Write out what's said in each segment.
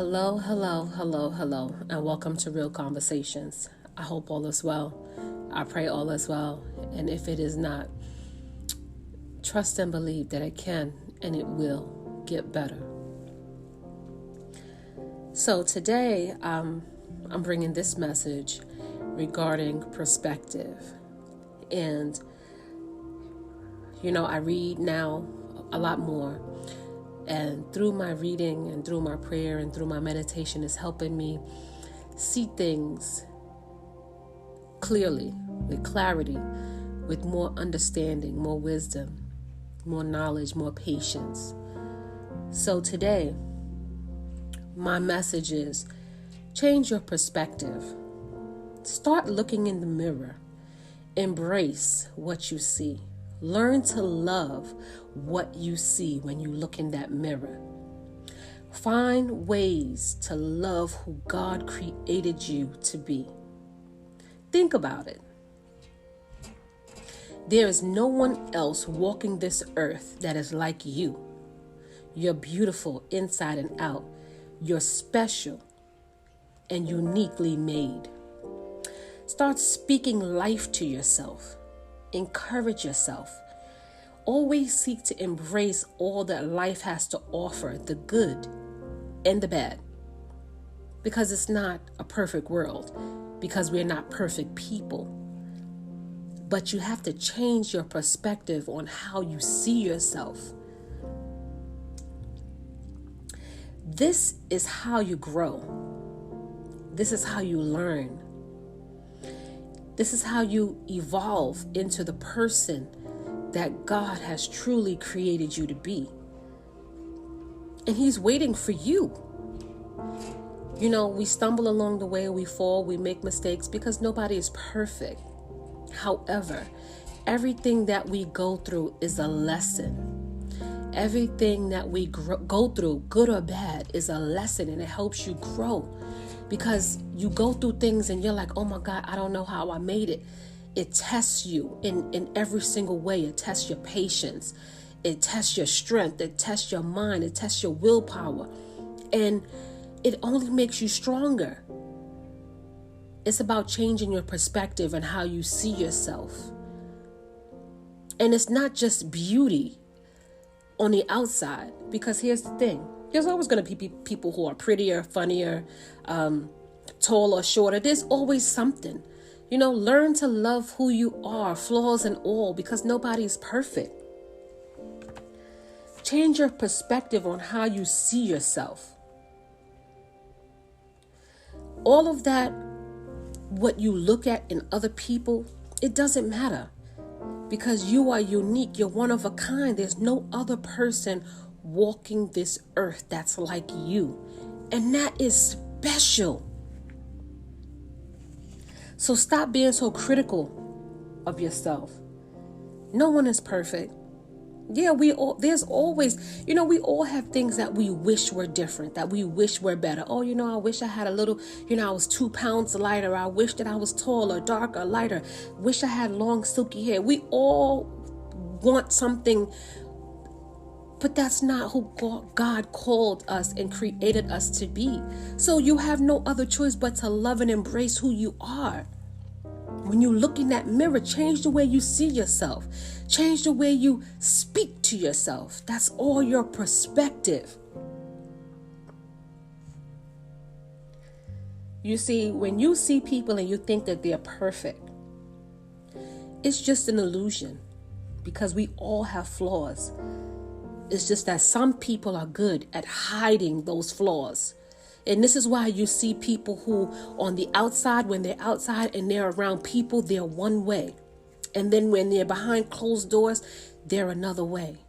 Hello, hello, hello, hello, and welcome to Real Conversations. I hope all is well. I pray all is well. And if it is not, trust and believe that it can and it will get better. So today, I'm bringing this message regarding perspective. And, I read now a lot more. And through my reading and through my prayer and through my meditation is helping me see things clearly, with clarity, with more understanding, more wisdom, more knowledge, more patience. So today, my message is change your perspective. Start looking in the mirror. Embrace what you see. Learn to love what you see when you look in that mirror. Find ways to love who God created you to be. Think about it. There is no one else walking this earth that is like you. You're beautiful inside and out. You're special and uniquely made. Start speaking life to yourself. Encourage yourself. Always seek to embrace all that life has to offer, the good and the bad. Because it's not a perfect world, because we're not perfect people. But you have to change your perspective on how you see yourself. This is how you grow. This is how you learn. This is how you evolve into the person that God has truly created you to be. And He's waiting for you. We stumble along the way, we fall, we make mistakes because nobody is perfect. However, everything that we go through is a lesson. Everything that we go through, good or bad, is a lesson, and it helps you grow. Because you go through things and you're like, oh my God, I don't know how I made it. It tests you in every single way. It tests your patience. It tests your strength. It tests your mind. It tests your willpower. And it only makes you stronger. It's about changing your perspective and how you see yourself. And it's not just beauty on the outside. Because here's the thing. There's always going to be people who are prettier, funnier, taller, shorter. There's always something. Learn to love who you are, flaws and all, because nobody's perfect. Change your perspective on how you see yourself. All of that, what you look at in other people, it doesn't matter. Because you are unique. You're one of a kind. There's no other person walking this earth that's like you, and that is special. So stop being so critical of yourself. No one is perfect. Yeah, there's always, we all have things that we wish were different, that we wish were better. Oh, I wish I had a little, I was 2 pounds lighter. I wish that I was taller, darker, lighter. Wish I had long, silky hair. We all want something. But that's not who God called us and created us to be. So you have no other choice but to love and embrace who you are. When you look in that mirror, change the way you see yourself. Change the way you speak to yourself. That's all your perspective. You see, when you see people and you think that they're perfect, it's just an illusion because we all have flaws. It's just that some people are good at hiding those flaws. And this is why you see people who on the outside, when they're outside and they're around people, they're one way. And then when they're behind closed doors, they're another way.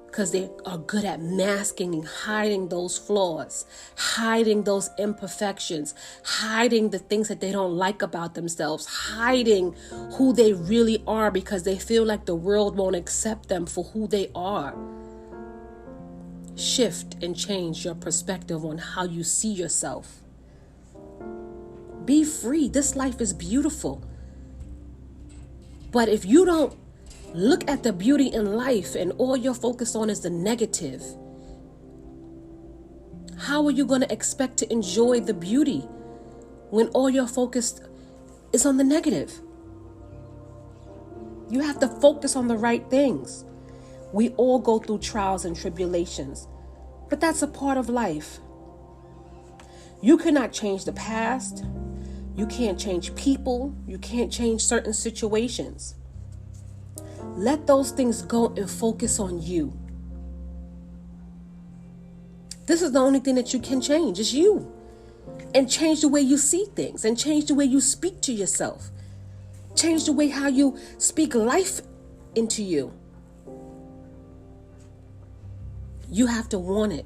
Because they are good at masking and hiding those flaws, hiding those imperfections, hiding the things that they don't like about themselves, hiding who they really are because they feel like the world won't accept them for who they are. Shift and change your perspective on how you see yourself. Be free. This life is beautiful. But if you don't look at the beauty in life and all you're focused on is the negative, How are you going to expect to enjoy the beauty when all your focus is on the negative? You have to focus on the right things. We all go through trials and tribulations, but that's a part of life. You cannot change the past. You can't change people. You can't change certain situations. Let those things go and focus on you. This is the only thing that you can change, is you. And change the way you see things, and change the way you speak to yourself. Change the way how you speak life into you. You have to want it.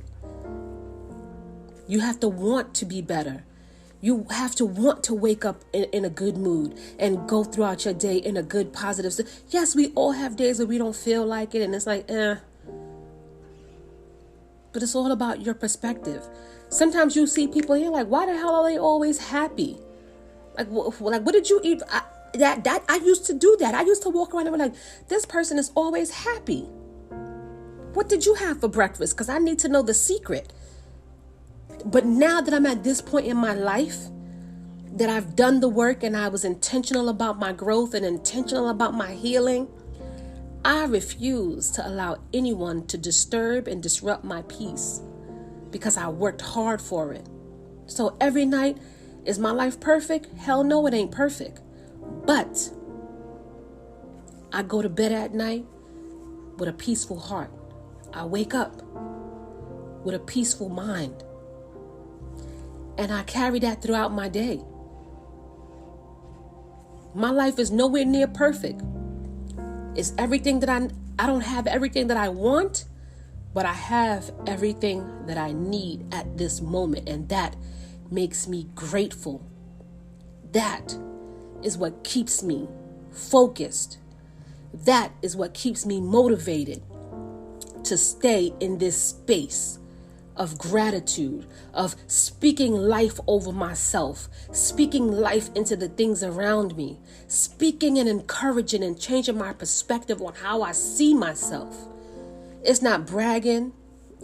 You have to want to be better. You have to want to wake up in a good mood and go throughout your day in a good, positive. Yes, we all have days where we don't feel like it and it's like, But it's all about your perspective. Sometimes you see people and you're like, why the hell are they always happy? Like what did you eat? I used to do that. I used to walk around and be like, this person is always happy. What did you have for breakfast? Because I need to know the secret. But now that I'm at this point in my life, that I've done the work and I was intentional about my growth and intentional about my healing, I refuse to allow anyone to disturb and disrupt my peace because I worked hard for it. So every night, is my life perfect? Hell no, it ain't perfect. But I go to bed at night with a peaceful heart. I wake up with a peaceful mind. And I carry that throughout my day. My life is nowhere near perfect. It's everything that I don't have everything that I want, but I have everything that I need at this moment. And that makes me grateful. That is what keeps me focused. That is what keeps me motivated to stay in this space of gratitude, of speaking life over myself, speaking life into the things around me, speaking and encouraging and changing my perspective on how I see myself. It's not bragging.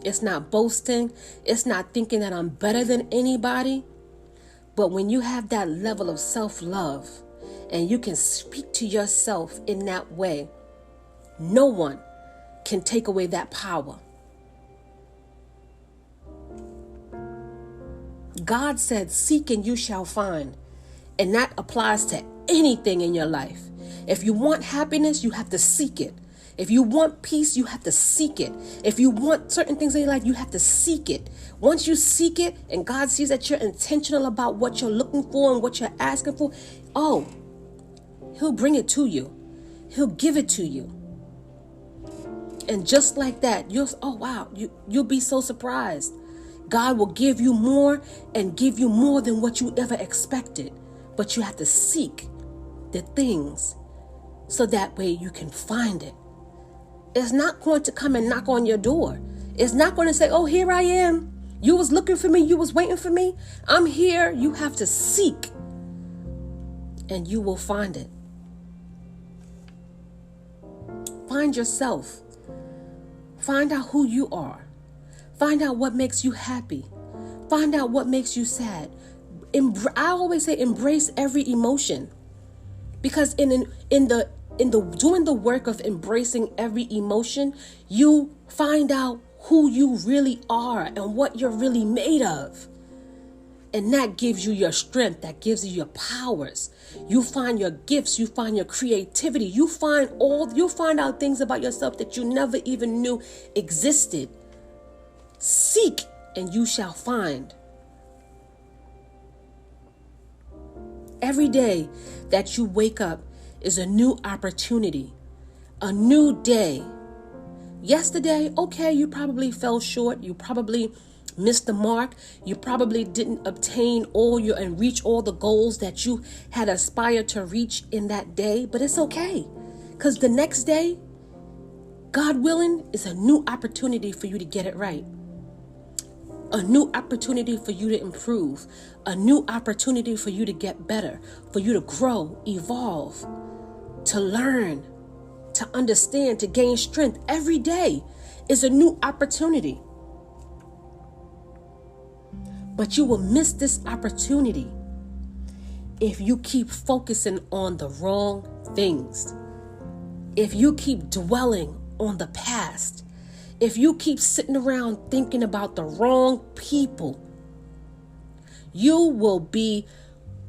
It's not boasting. It's not thinking that I'm better than anybody. But when you have that level of self-love and you can speak to yourself in that way, no one can take away that power. God said, seek and you shall find. And that applies to anything in your life. If you want happiness, you have to seek it. If you want peace, you have to seek it. If you want certain things in your life, you have to seek it. Once you seek it and God sees that you're intentional about what you're looking for and what you're asking for, He'll bring it to you. He'll give it to you. And just like that, you'll be so surprised. God will give you more and give you more than what you ever expected. But you have to seek the things so that way you can find it. It's not going to come and knock on your door. It's not going to say, oh, here I am. You was looking for me. You was waiting for me. I'm here. You have to seek and you will find it. Find yourself. Find out who you are. Find out what makes you happy. Find out what makes you sad. I always say embrace every emotion, because in the doing the work of embracing every emotion, you find out who you really are and what you're really made of. And that gives you your strength. That gives you your powers. You find your gifts. You find your creativity. You find out things about yourself that you never even knew existed. Seek and you shall find. Every day that you wake up is a new opportunity, a new day. Yesterday, okay, you probably fell short. You probably missed the mark. You probably didn't obtain and reach all the goals that you had aspired to reach in that day, but it's okay. Because the next day, God willing, is a new opportunity for you to get it right. A new opportunity for you to improve. A new opportunity for you to get better. For you to grow, evolve, to learn, to understand, to gain strength. Every day is a new opportunity. But you will miss this opportunity if you keep focusing on the wrong things. If you keep dwelling on the past. If you keep sitting around thinking about the wrong people, you will be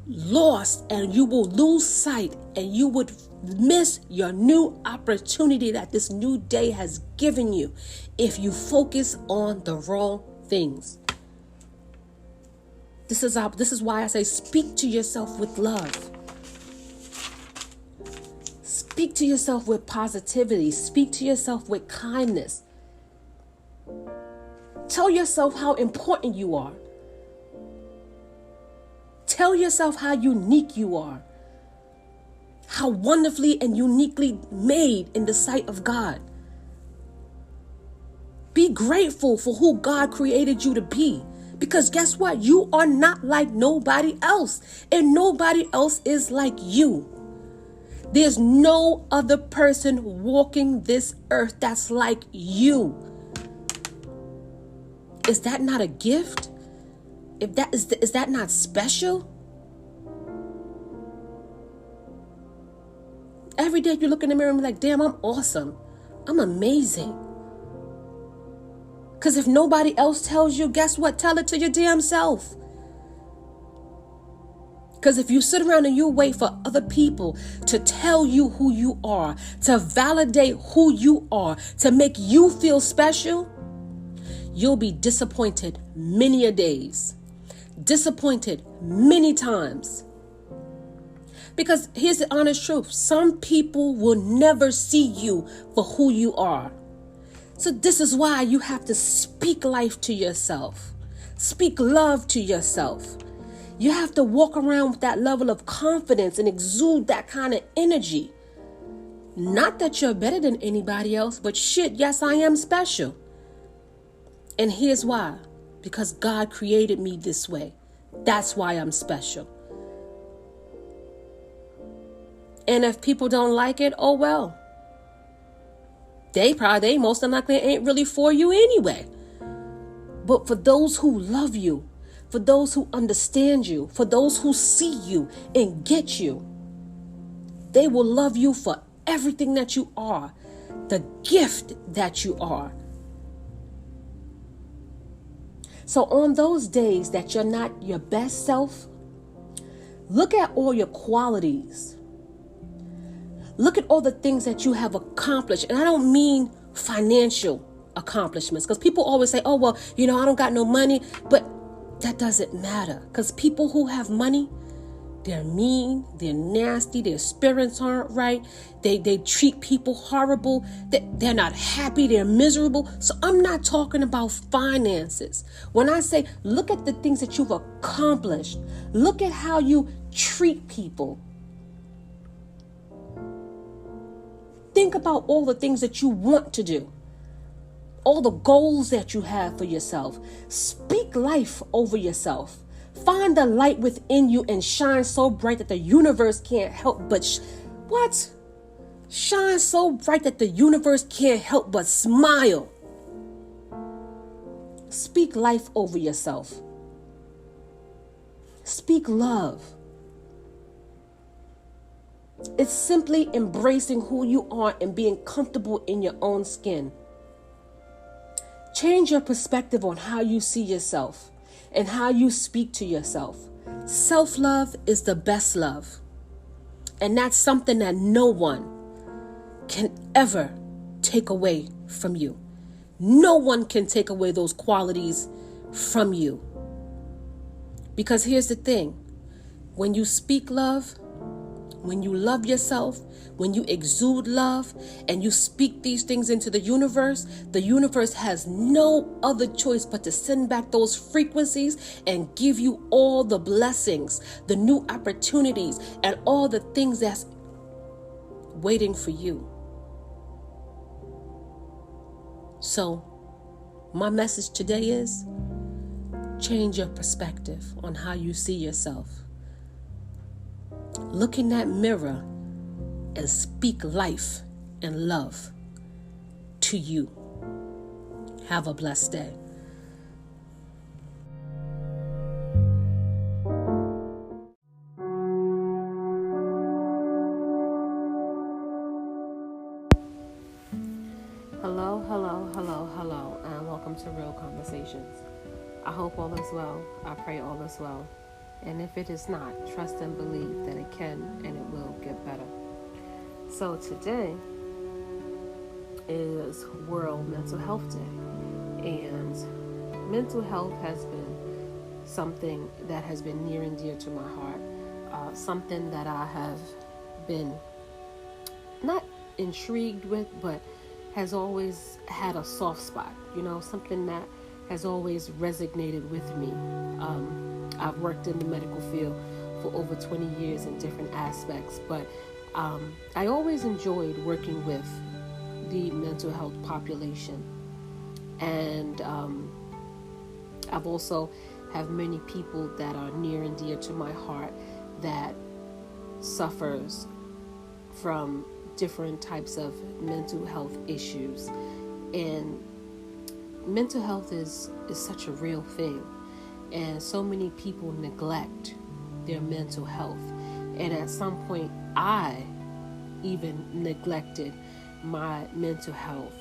lost and you will lose sight and you would miss your new opportunity that this new day has given you if you focus on the wrong things. This is why I say speak to yourself with love. Speak to yourself with positivity. Speak to yourself with kindness. Tell yourself how important you are. Tell yourself how unique you are. How wonderfully and uniquely made in the sight of God. Be grateful for who God created you to be. Because guess what? You are not like nobody else. And nobody else is like you. There's no other person walking this earth that's like you. Is that not a gift? Is that not special? Every day you look in the mirror and be like, damn, I'm awesome. I'm amazing. Because if nobody else tells you, guess what? Tell it to your damn self. Because if you sit around and you wait for other people to tell you who you are, to validate who you are, to make you feel special, you'll be disappointed many a days. Disappointed many times. Because here's the honest truth. Some people will never see you for who you are. So this is why you have to speak life to yourself. Speak love to yourself. You have to walk around with that level of confidence and exude that kind of energy. Not that you're better than anybody else, but shit, yes, I am special. And here's why. Because God created me this way. That's why I'm special. And if people don't like it, oh well. They most likely ain't really for you anyway. But for those who love you, for those who understand you, for those who see you and get you, they will love you for everything that you are, the gift that you are. So on those days that you're not your best self, look at all your qualities. Look at all the things that you have accomplished. And I don't mean financial accomplishments, because people always say, oh, well, I don't got no money. But that doesn't matter, because people who have money, they're mean, they're nasty, their spirits aren't right. They treat people horrible. They're not happy, they're miserable. So I'm not talking about finances. When I say, look at the things that you've accomplished. Look at how you treat people. Think about all the things that you want to do. All the goals that you have for yourself. Speak life over yourself. Find the light within you and shine so bright that the universe can't help but shine so bright that the universe can't help but smile. Speak life over yourself. Speak love. It's simply embracing who you are and being comfortable in your own skin. Change your perspective on how you see yourself and how you speak to yourself. Self-love is the best love. And that's something that no one can ever take away from you. No one can take away those qualities from you. Because here's the thing. When you speak love, when you love yourself, when you exude love and you speak these things into the universe has no other choice but to send back those frequencies and give you all the blessings, the new opportunities, and all the things that's waiting for you. So, my message today is change your perspective on how you see yourself. Look in that mirror and speak life and love to you. Have a blessed day. welcome to Real Conversations. I hope all is well. I pray all is well. And if it is not, trust and believe that it can and it will get better. So today is World Mental Health Day. And mental health has been something that has been near and dear to my heart. Something that I have been not intrigued with, but has always had a soft spot, something that has always resonated with me. I've worked in the medical field for over 20 years in different aspects, but I always enjoyed working with the mental health population. And I've also have many people that are near and dear to my heart that suffers from different types of mental health issues. And mental health is such a real thing, and so many people neglect their mental health. And at some point I even neglected my mental health.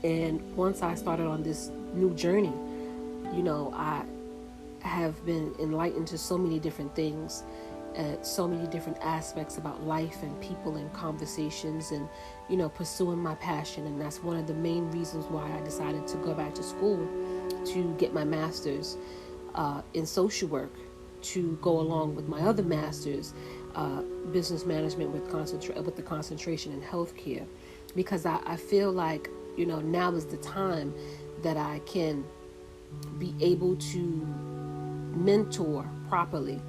And once I started on this new journey, I have been enlightened to so many different things, so many different aspects about life and people and conversations, and pursuing my passion. And that's one of the main reasons why I decided to go back to school to get my master's in social work, to go along with my other master's, business management with the concentration in healthcare, because I feel like now is the time that I can be able to mentor properly.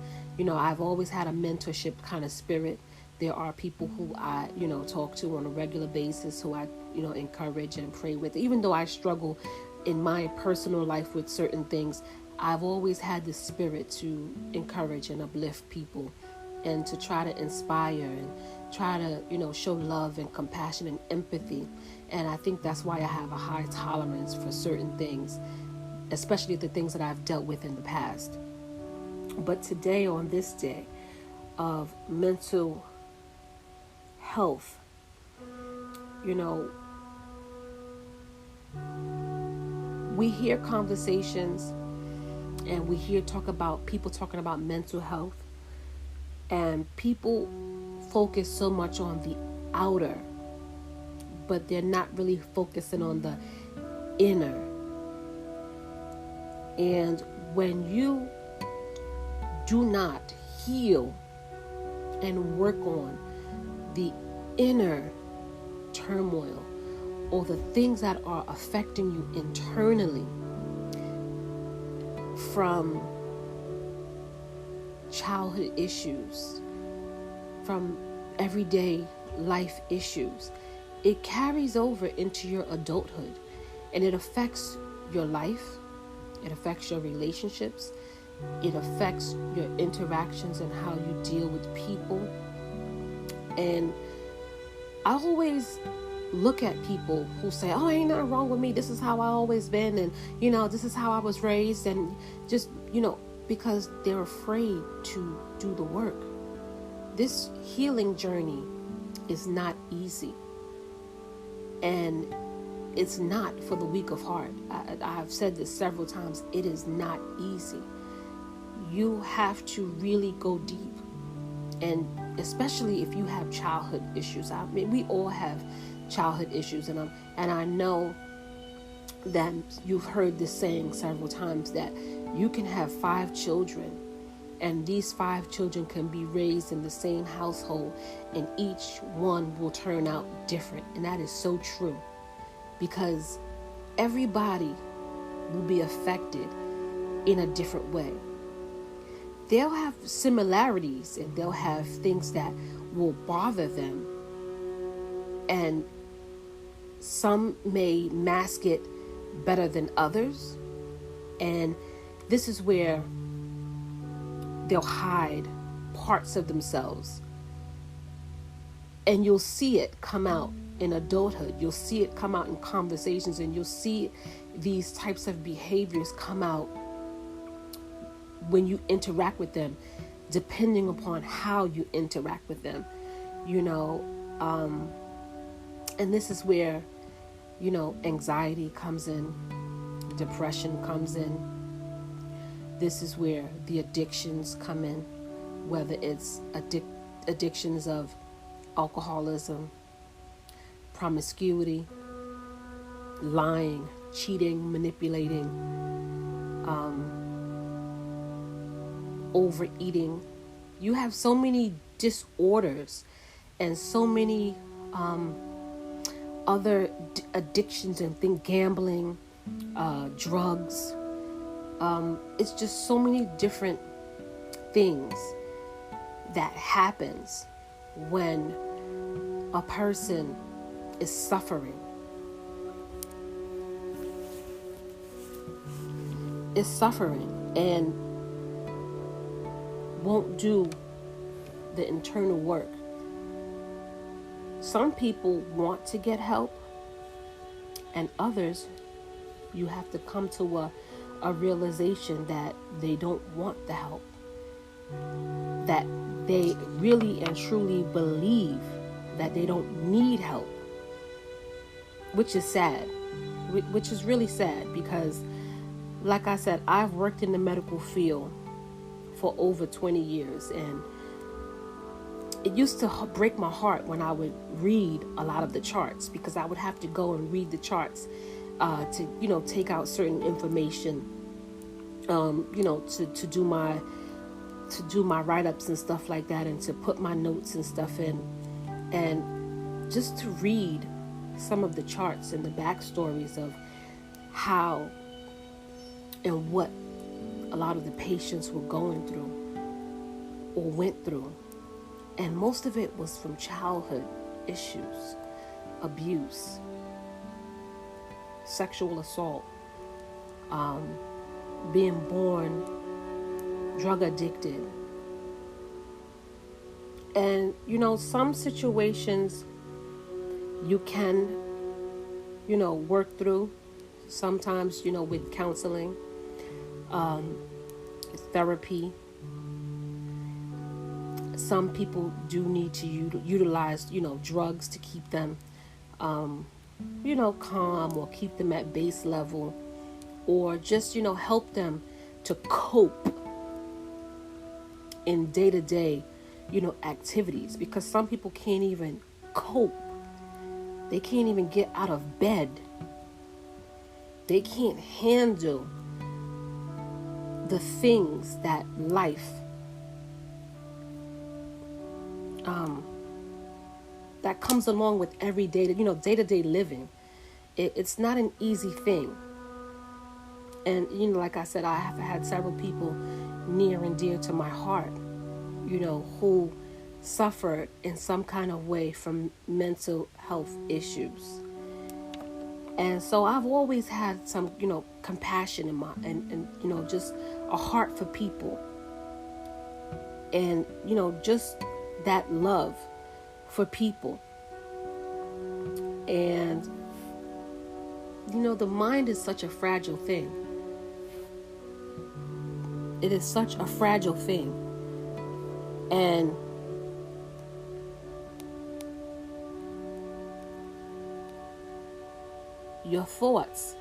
I've always had a mentorship kind of spirit. There are people who I, talk to on a regular basis, who I, encourage and pray with. Even though I struggle in my personal life with certain things, I've always had the spirit to encourage and uplift people, and to try to inspire and try to, show love and compassion and empathy. And I think that's why I have a high tolerance for certain things, especially the things that I've dealt with in the past. But today, on this day of mental health, we hear conversations and we hear people talking about mental health, and people focus so much on the outer, but they're not really focusing on the inner. And when you do not heal and work on the inner turmoil, or the things that are affecting you internally, from childhood issues, from everyday life issues, it carries over into your adulthood, and it affects your life, it affects your relationships, it affects your interactions and how you deal with people. And I always look at people who say, oh, ain't nothing wrong with me, this is how I always been, and this is how I was raised, and just because they're afraid to do the work. This healing journey is not easy, and it's not for the weak of heart. I've said this several times. It is not easy. You have to really go deep, and especially if you have childhood issues. I mean, we all have childhood issues, and I know that you've heard this saying several times, that you can have 5 children, and these 5 children can be raised in the same household, and each one will turn out different. And that is so true, because everybody will be affected in a different way. They'll have similarities, and they'll have things that will bother them, and some may mask it better than others. And this is where they'll hide parts of themselves, and you'll see it come out in adulthood. You'll see it come out in conversations, and you'll see these types of behaviors come out when you interact with them, depending upon how you interact with them, and this is where Anxiety comes in, depression comes in. This is where the addictions come in, whether it's addictions of alcoholism, promiscuity, lying, cheating, manipulating, overeating. You have so many disorders and so many other addictions and gambling, drugs. It's just so many different things that happens when a person is suffering. Is suffering and won't do the internal work. Some people want to get help, and others, you have to come to a realization that they don't want the help, that they really and truly believe that they don't need help, which is sad, which is really sad, because like I said, I've worked in the medical field for over 20 years, and it used to break my heart when I would read a lot of the charts, because I would have to go and read the charts to take out certain information, to do my write-ups and stuff like that, and to put my notes and stuff in, and just to read some of the charts and the backstories of how and what a lot of the patients were going through or went through. And most of it was from childhood issues, abuse, sexual assault, being born drug addicted. And, some situations you can, work through, sometimes, with counseling, therapy. Some people do need to utilize, drugs to keep them, calm, or keep them at base level, or just, help them to cope in day-to-day, activities, because some people can't even cope. They can't even get out of bed. They can't handle the things that life that comes along with everyday, day-to-day living. It's not an easy thing. And, like I said, I have had several people near and dear to my heart, who suffered in some kind of way from mental health issues. And so I've always had some, compassion in my, and just a heart for people. And, just that love for people. And, the mind is such a fragile thing. It is such a fragile thing. And your thoughts,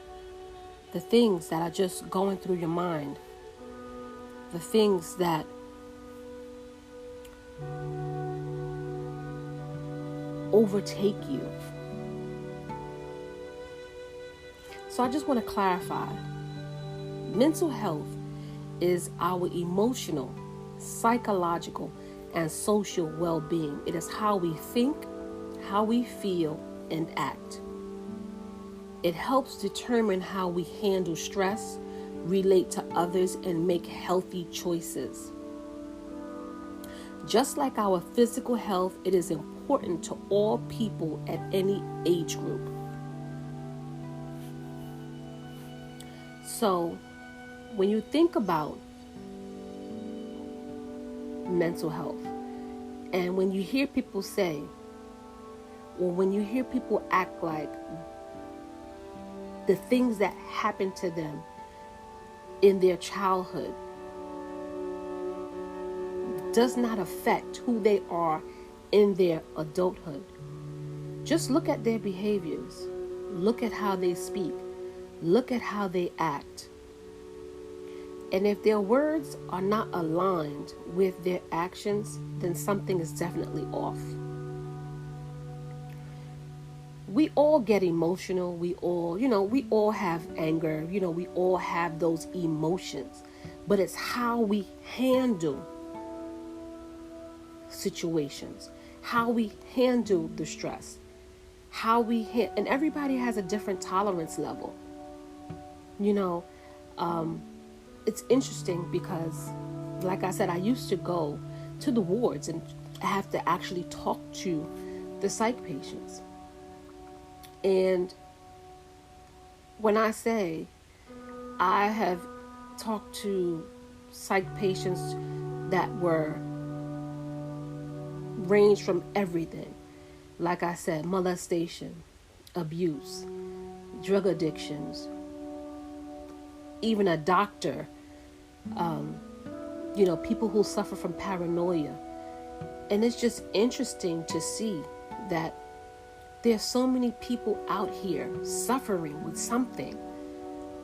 the things that are just going through your mind, the things that overtake you. So I just want to clarify. Mental health is our emotional, psychological, and social well-being. It is how we think, how we feel, and act. It helps determine how we handle stress, relate to others, and make healthy choices. Just like our physical health, it is important to all people at any age group. So, when you think about mental health, and when you hear people say, or when you hear people act like the things that happened to them in their childhood does not affect who they are in their adulthood, just look at their behaviors. Look at how they speak. Look at how they act. And if their words are not aligned with their actions, then something is definitely off. We all get emotional. We all have anger. We all have those emotions. But it's how we handle situations, how we handle the stress, and everybody has a different tolerance level. It's interesting because, like I said, I used to go to the wards and have to actually talk to the psych patients. And when I say I have talked to psych patients that were ranged from everything, like I said, molestation, abuse, drug addictions, even a doctor, people who suffer from paranoia. And it's just interesting to see that there's so many people out here suffering with something,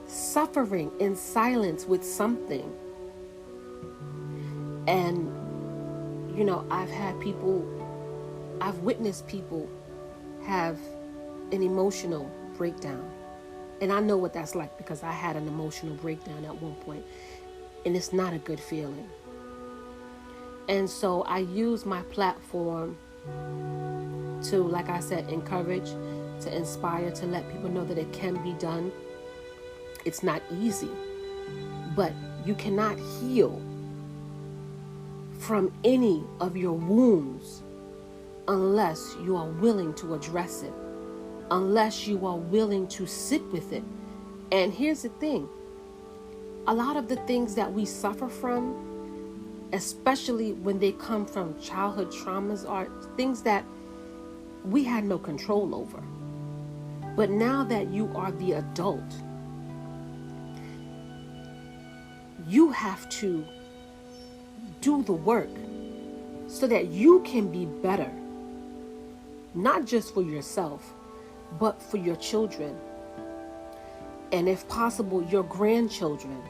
suffering in silence with something. And, I've witnessed people have an emotional breakdown. And I know what that's like because I had an emotional breakdown at one point, and it's not a good feeling. And so I use my platform to, like I said, encourage, to inspire, to let people know that it can be done. It's not easy, but you cannot heal from any of your wounds unless you are willing to address it, unless you are willing to sit with it. And here's the thing. A lot of the things that we suffer from, especially when they come from childhood traumas, are things that we had no control over. But now that you are the adult, you have to do the work so that you can be better, not just for yourself, but for your children, and if possible, your grandchildren,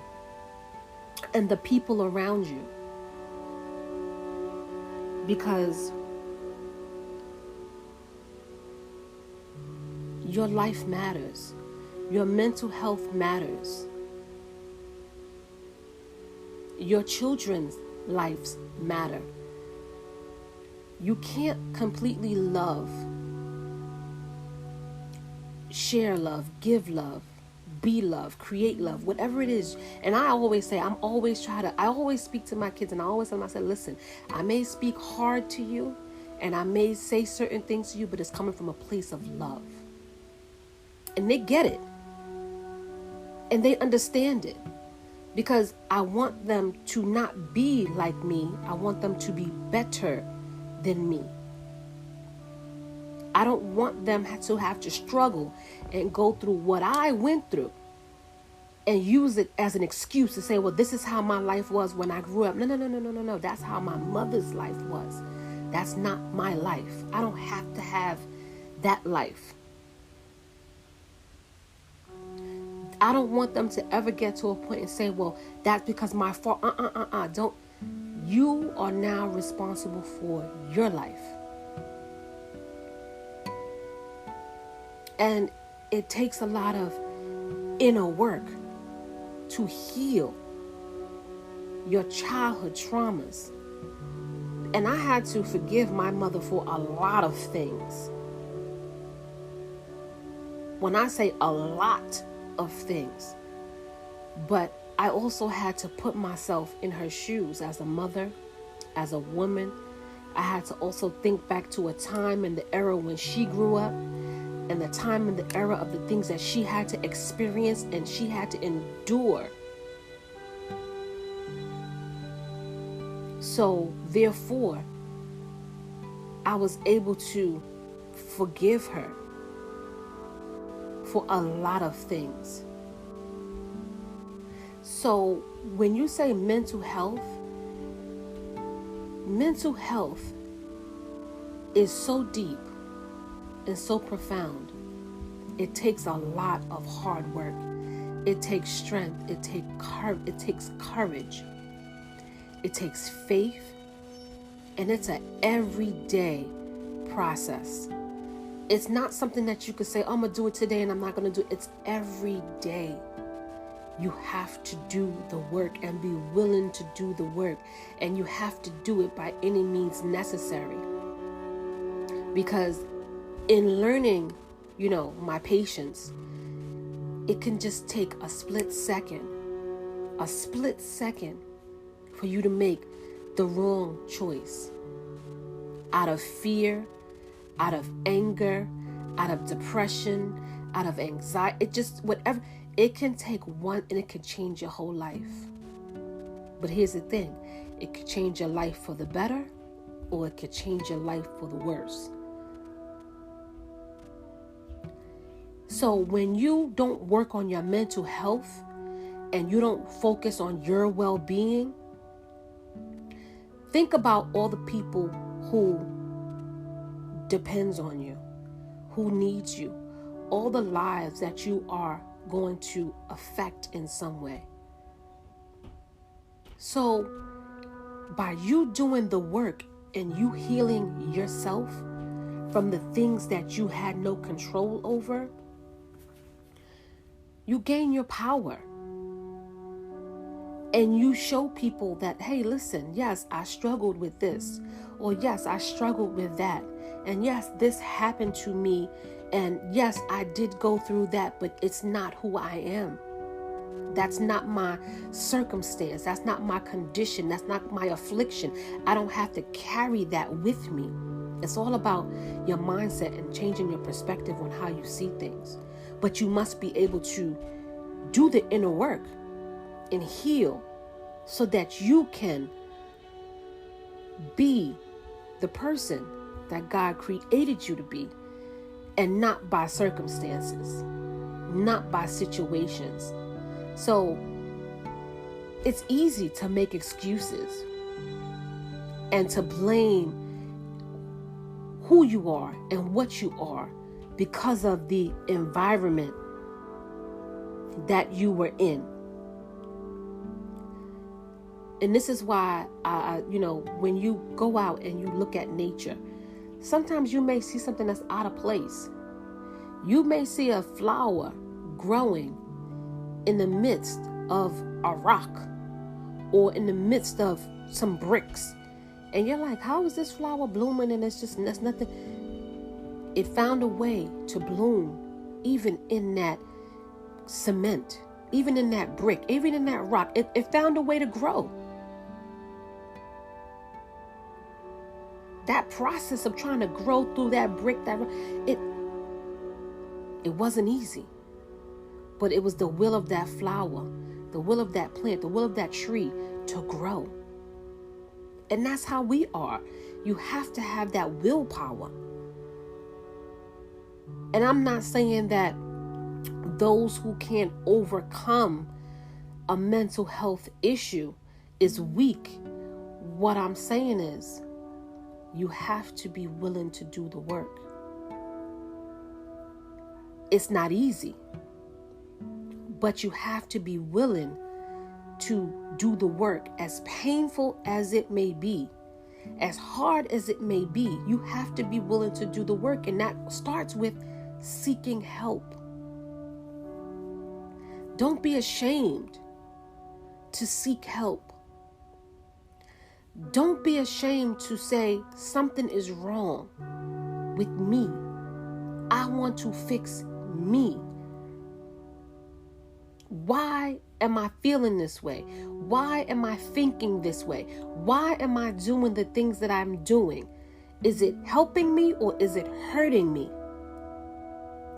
and the people around you. Because your life matters. Your mental health matters. Your children's lives matter. You can't completely love, share love, give love, be love, create love, whatever it is. And I always say, I always speak to my kids, and I always tell them, I said, listen, I may speak hard to you and I may say certain things to you, but it's coming from a place of love. And they get it. And they understand it. Because I want them to not be like me. I want them to be better than me. I don't want them to have to struggle and go through what I went through and use it as an excuse to say, well, this is how my life was when I grew up. No. That's how my mother's life was. That's not my life. I don't have to have that life. I don't want them to ever get to a point and say, well, that's because my fault. Don't. You are now responsible for your life. And it takes a lot of inner work to heal your childhood traumas. And I had to forgive my mother for a lot of things. When I say a lot of things, but I also had to put myself in her shoes as a mother, as a woman. I had to also think back to a time in the era when she grew up, and the time and the era of the things that she had to experience and she had to endure. So therefore, I was able to forgive her for a lot of things. So when you say mental health is so deep and so profound. It takes a lot of hard work. It takes strength. It takes courage. It takes faith. And it's an everyday process. It's not something that you could say, oh, I'm going to do it today and I'm not going to do it. It's every day. You have to do the work and be willing to do the work. And you have to do it by any means necessary. Because in learning, my patience, it can just take a split second for you to make the wrong choice. Out of fear, out of anger, out of depression, out of anxiety, whatever. It can take one and it can change your whole life. But here's the thing. It could change your life for the better, or it could change your life for the worse. So when you don't work on your mental health and you don't focus on your well-being, think about all the people who depends on you, who needs you, all the lives that you are going to affect in some way. So by you doing the work and you healing yourself from the things that you had no control over, you gain your power. And you show people that, hey, listen, yes, I struggled with this. Or yes, I struggled with that. And yes, this happened to me. And yes, I did go through that, but it's not who I am. That's not my circumstance. That's not my condition. That's not my affliction. I don't have to carry that with me. It's all about your mindset and changing your perspective on how you see things. But you must be able to do the inner work and heal so that you can be the person that God created you to be, and not by circumstances, not by situations. So it's easy to make excuses and to blame who you are and what you are because of the environment that you were in. And this is why, when you go out and you look at nature, sometimes you may see something that's out of place. You may see a flower growing in the midst of a rock or in the midst of some bricks. And you're like, how is this flower blooming? And that's nothing. It found a way to bloom even in that cement, even in that brick, even in that rock. It found a way to grow. That process of trying to grow through that brick, it wasn't easy. But it was the will of that flower, the will of that plant, the will of that tree to grow. And that's how we are. You have to have that willpower. And I'm not saying that those who can't overcome a mental health issue is weak. What I'm saying is, you have to be willing to do the work. It's not easy, but you have to be willing to do the work. As painful as it may be, as hard as it may be, you have to be willing to do the work. And that starts with seeking help. Don't be ashamed to seek help. Don't be ashamed to say something is wrong with me. I want to fix me. Why am I feeling this way? Why am I thinking this way? Why am I doing the things that I'm doing? Is it helping me or is it hurting me?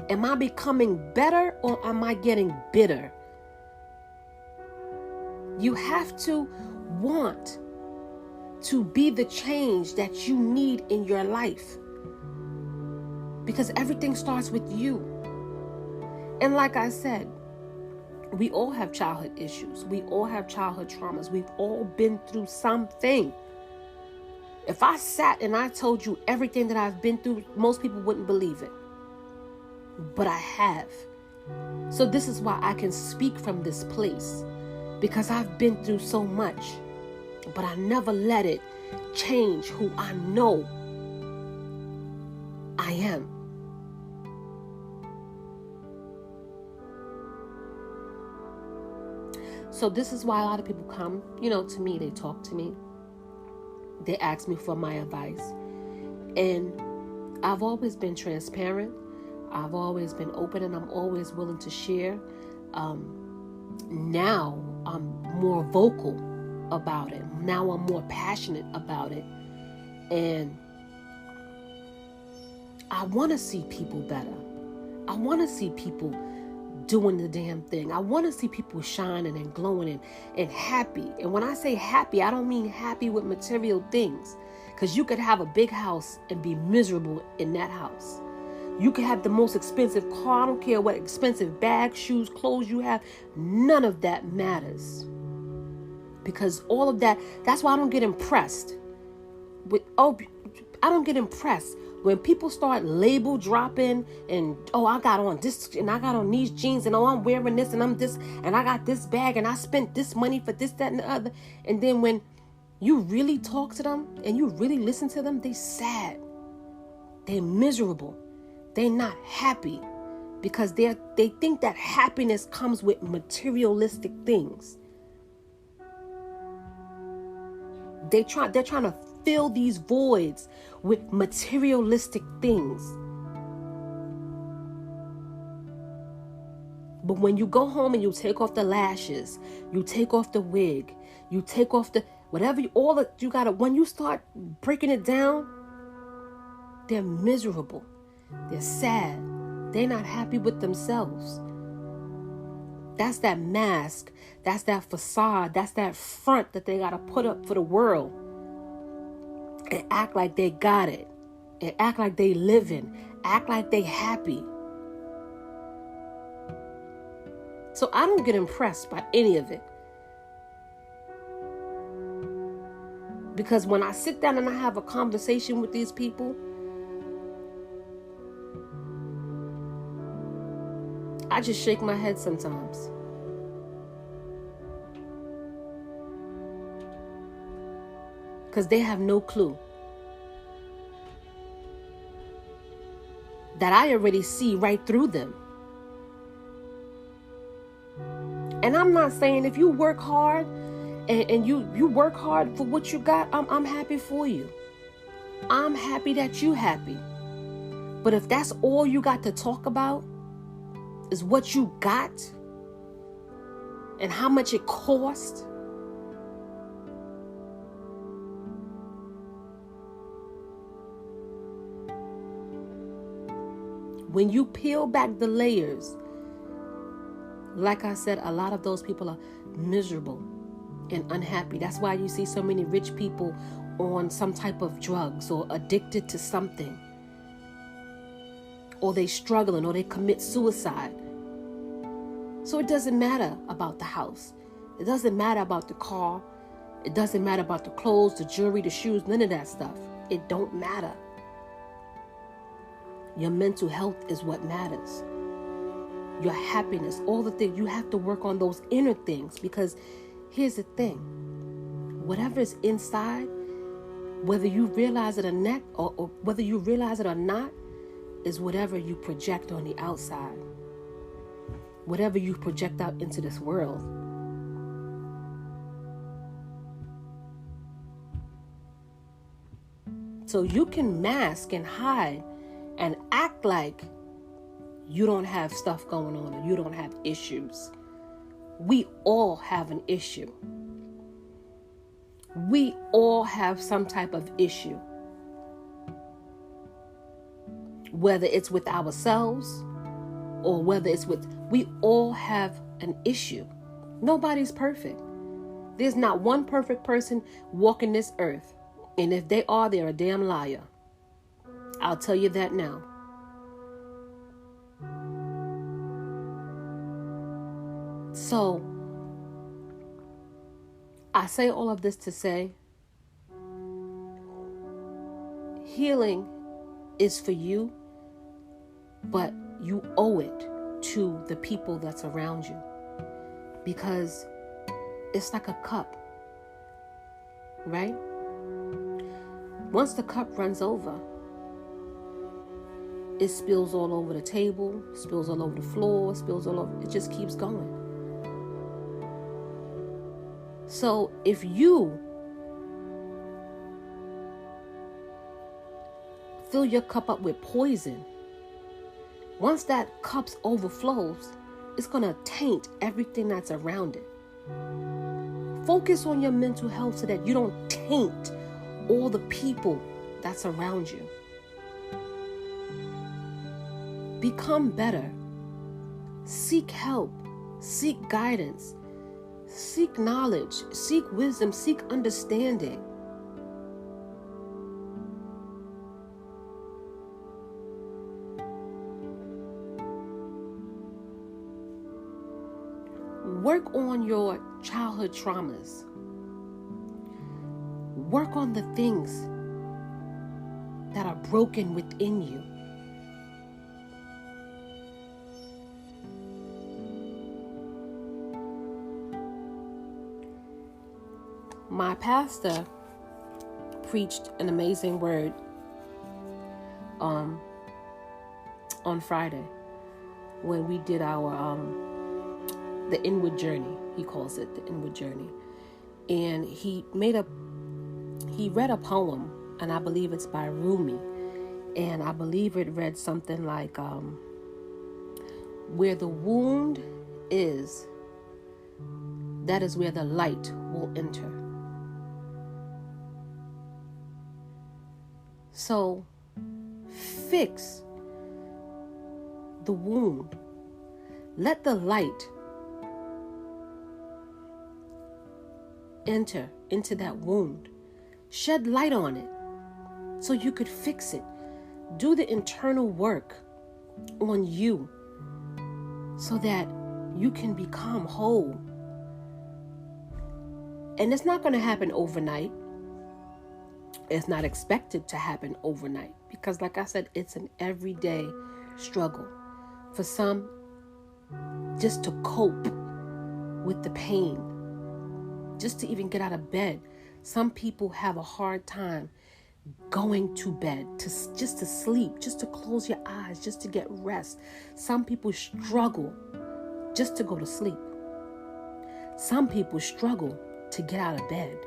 Am I becoming better or am I getting bitter? You have to want to be the change that you need in your life, because everything starts with you. And like I said, we all have childhood issues. We all have childhood traumas. We've all been through something. If I sat and I told you everything that I've been through, most people wouldn't believe it. but I have. So this is why I can speak from this place, because I've been through so much, but I never let it change who I know I am. So this is why a lot of people come, to me, they talk to me, they ask me for my advice. And I've always been transparent. I've always been open, and I'm always willing to share. Now I'm more vocal about it. Now I'm more passionate about it. And I want to see people better. I want to see people doing the damn thing. I want to see people shining and glowing and happy. And when I say happy, I don't mean happy with material things. Because you could have a big house and be miserable in that house. You could have the most expensive car. I don't care what expensive bags, shoes, clothes you have. None of that matters. Because all of that, that's why I don't get impressed I don't get impressed when people start label dropping and, I got on this and I got on these jeans and I'm wearing this and I'm this and I got this bag and I spent this money for this, that, and the other. And then when you really talk to them and you really listen to them, they sad. They're miserable. They're not happy because they think that happiness comes with materialistic things. They're trying to fill these voids with materialistic things. But when you go home and you take off the lashes, you take off the wig, you take off the whatever, when you start breaking it down, they're miserable. They're sad. They're not happy with themselves. That's that mask. That's that facade. That's that front that they got to put up for the world. And act like they got it. And act like they living. Act like they happy. So I don't get impressed by any of it. Because when I sit down and I have a conversation with these people, I just shake my head sometimes. Because they have no clue that I already see right through them. And I'm not saying if you work hard and you work hard for what you got, I'm happy for you. I'm happy that you happy. But if that's all you got to talk about is what you got and how much it cost, when you peel back the layers, like I said, a lot of those people are miserable and unhappy. That's why you see so many rich people on some type of drugs or addicted to something. Or they struggling or they commit suicide. So it doesn't matter about the house. It doesn't matter about the car. It doesn't matter about the clothes, the jewelry, the shoes, none of that stuff. It don't matter. Your mental health is what matters. Your happiness, all the things. You have to work on those inner things, because here's the thing. Whatever is inside, whether you realize it or not, or whether you realize it or not, is whatever you project on the outside. Whatever you project out into this world. So you can mask and hide and act like you don't have stuff going on or you don't have issues. We all have an issue. We all have some type of issue. Whether it's with ourselves or whether it's we all have an issue. Nobody's perfect. There's not one perfect person walking this earth. And if they are, they're a damn liar. I'll tell you that now. So, I say all of this to say, healing is for you, but you owe it to the people that's around you, because it's like a cup, right? Once the cup runs over, it spills all over the table, spills all over the floor, spills all over, it just keeps going. So if you fill your cup up with poison, once that cup overflows, it's going to taint everything that's around it. Focus on your mental health so that you don't taint all the people that's around you. Become better. Seek help. Seek guidance. Seek knowledge. Seek wisdom. Seek understanding. Work on your childhood traumas. Work on the things that are broken within you. My pastor preached an amazing word on Friday when we did our the inward journey. He calls it the inward journey. And he read a poem, and I believe it's by Rumi. And I believe it read something like, where the wound is, that is where the light will enter. So fix the wound. Let the light enter into that wound. Shed light on it so you could fix it. Do the internal work on you so that you can become whole. And it's not going to happen overnight. It's not expected to happen overnight because, like I said, it's an everyday struggle. For some, just to cope with the pain, just to even get out of bed. Some people have a hard time going to bed, just to sleep, just to close your eyes, just to get rest. Some people struggle just to go to sleep. Some people struggle to get out of bed.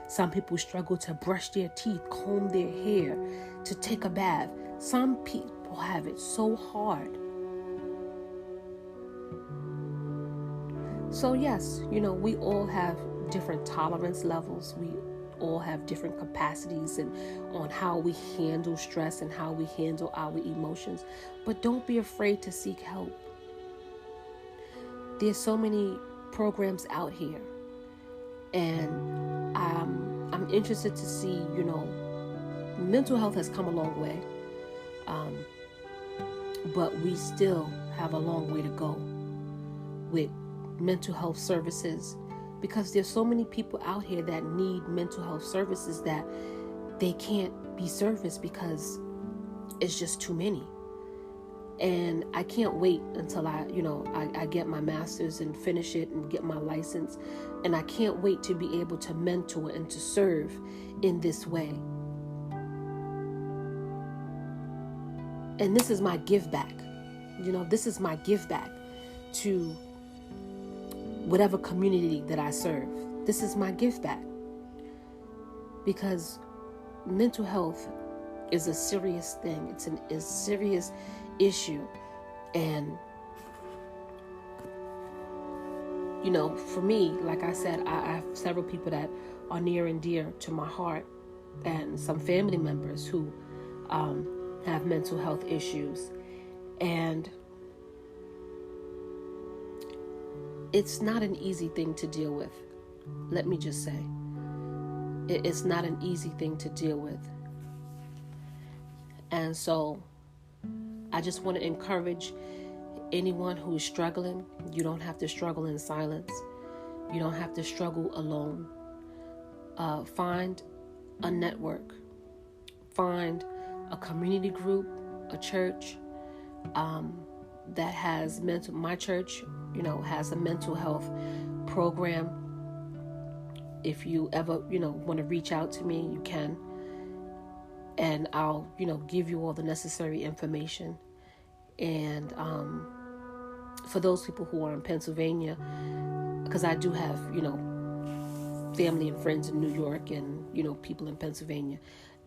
Some people struggle to brush their teeth, comb their hair, to take a bath. Some people have it so hard. So yes, we all have different tolerance levels. We all have different capacities and on how we handle stress and how we handle our emotions. But don't be afraid to seek help. There's so many programs out here, and I'm interested to see, mental health has come a long way, but we still have a long way to go with mental health services, because there's so many people out here that need mental health services that they can't be serviced because it's just too many. And I can't wait until I get my master's and finish it and get my license. And I can't wait to be able to mentor and to serve in this way. And this is my give back. This is my give back to whatever community that I serve. This is my give back. Because mental health is a serious thing. It's a serious issue. And, for me, like I said, I have several people that are near and dear to my heart, and some family members who have mental health issues. And it's not an easy thing to deal with. Let me just say, it's not an easy thing to deal with. And so I just want to encourage anyone who is struggling. You don't have to struggle in silence. You don't have to struggle alone. Find a network. Find a community group, a church, that has my church, has a mental health program. If you ever, want to reach out to me, you can. And I'll, give you all the necessary information. And for those people who are in Pennsylvania, because I do have, family and friends in New York and, people in Pennsylvania.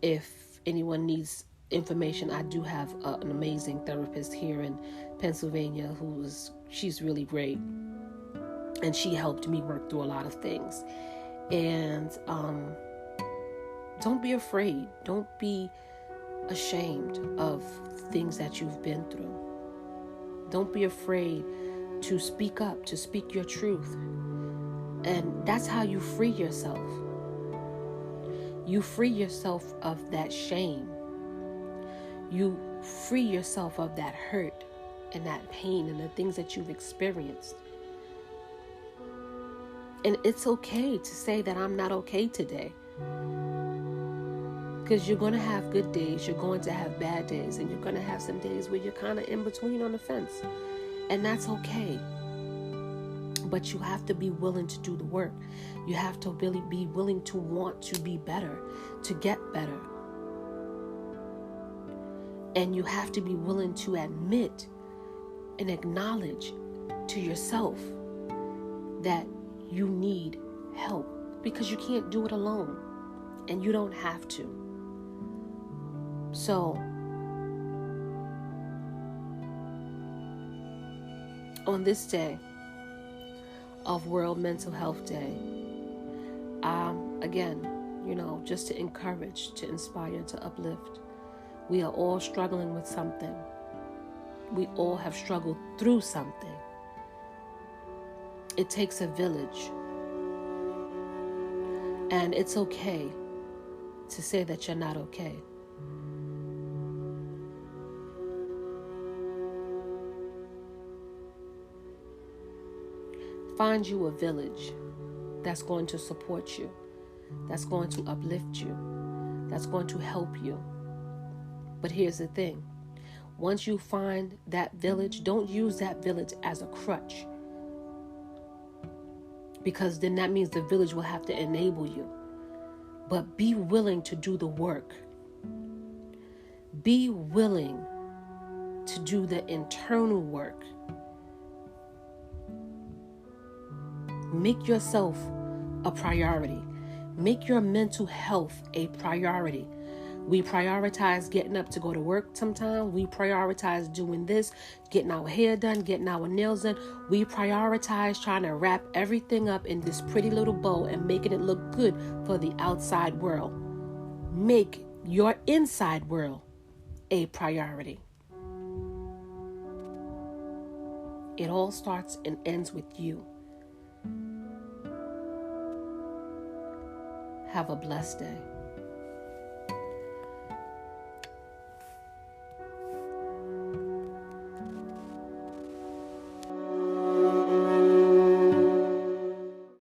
If anyone needs information, I do have an amazing therapist here in Pennsylvania she's really great. And she helped me work through a lot of things. And don't be afraid. Don't be ashamed of things that you've been through. Don't be afraid to speak up, to speak your truth. And that's how you free yourself. You free yourself of that shame. You free yourself of that hurt and that pain and the things that you've experienced. And it's okay to say that I'm not okay today. Because you're going to have good days, you're going to have bad days, and you're going to have some days where you're kind of in between on the fence. And that's okay. But you have to be willing to do the work. You have to really be willing to want to be better, to get better. And you have to be willing to admit and acknowledge to yourself that you need help, because you can't do it alone, and you don't have to. So, on this day of World Mental Health Day, again, just to encourage, to inspire, to uplift, we are all struggling with something. We all have struggled through something. It takes a village. And it's okay to say that you're not okay. Find you a village that's going to support you, that's going to uplift you, that's going to help you. But here's the thing. Once you find that village, don't use that village as a crutch. Because then that means the village will have to enable you. But be willing to do the work. Be willing to do the internal work. Make yourself a priority. Make your mental health a priority. We prioritize getting up to go to work sometimes. We prioritize doing this, getting our hair done, getting our nails done. We prioritize trying to wrap everything up in this pretty little bow and making it look good for the outside world. Make your inside world a priority. It all starts and ends with you. Have a blessed day.